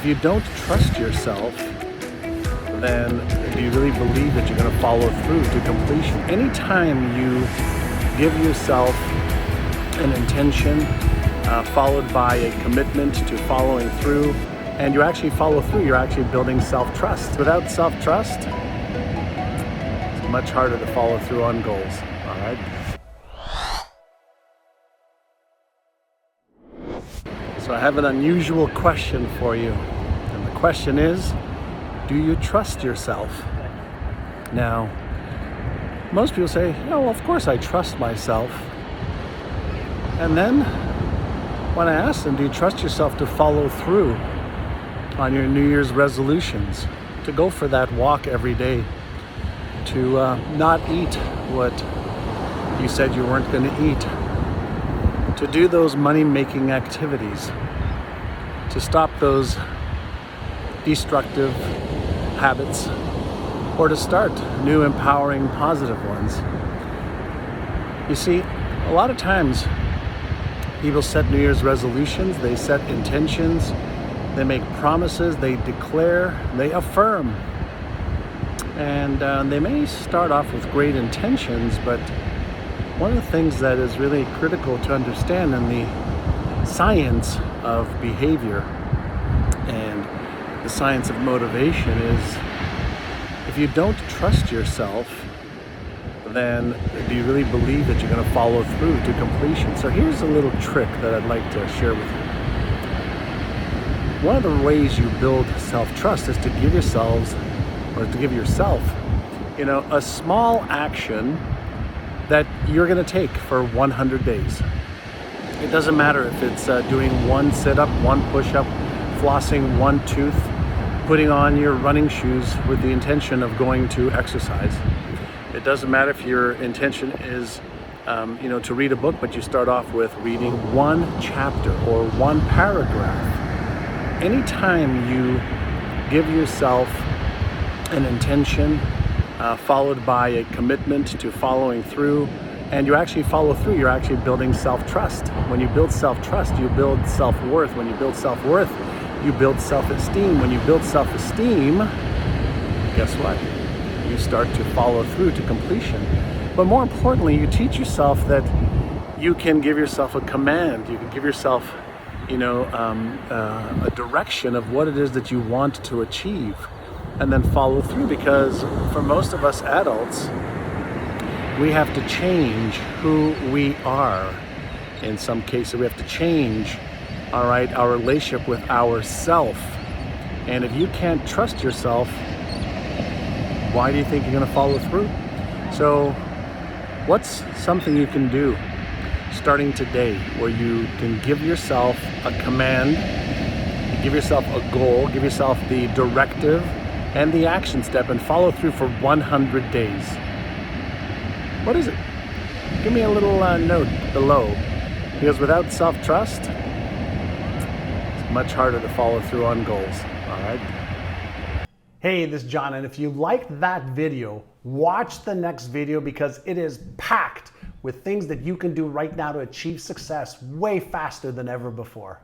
you don't trust yourself, then do you really believe that you're going to follow through to completion? Anytime you give yourself an intention followed by a commitment to following through, and you actually follow through, you're actually building self-trust. Without self-trust, it's much harder to follow through on goals, all right? So I have an unusual question for you. And the question is, do you trust yourself? Now, most people say, "Oh, well, of course I trust myself." And then when I ask them, do you trust yourself to follow through on your New Year's resolutions, to go for that walk every day, to not eat what you said you weren't going to eat, to do those money-making activities, to stop those destructive habits, or to start new, empowering, positive ones? You see, a lot of times people set New Year's resolutions, they set intentions, they make promises, they declare, they affirm. And they may start off with great intentions, but one of the things that is really critical to understand in the science of behavior and the science of motivation is, if you don't trust yourself, then do you really believe that you're going to follow through to completion? So here's a little trick that I'd like to share with you. One of the ways you build self-trust is to give yourself, a small action that you're going to take for 100 days. It doesn't matter if it's doing one sit-up, one push-up, flossing one tooth, putting on your running shoes with the intention of going to exercise. It doesn't matter if your intention is to read a book, but you start off with reading one chapter or one paragraph. Anytime you give yourself an intention followed by a commitment to following through, and you actually follow through, you're actually building self-trust. When you build self-trust, you build self-worth. When you build self-worth, you build self-esteem. When you build self-esteem, guess what? You start to follow through to completion. But more importantly, you teach yourself that you can give yourself a command. You can give yourself, a direction of what it is that you want to achieve, and then follow through. Because for most of us adults, we have to change who we are. In some cases, we have to change, our relationship with ourself. And if you can't trust yourself, why do you think you're going to follow through? So what's something you can do starting today where you can give yourself a command, give yourself a goal, give yourself the directive and the action step, and follow through for 100 days? What is it? Give me a little note below, because without self-trust, it's much harder to follow through on goals, all right? Hey, this is John, and if you liked that video, watch the next video, because it is packed with things that you can do right now to achieve success way faster than ever before.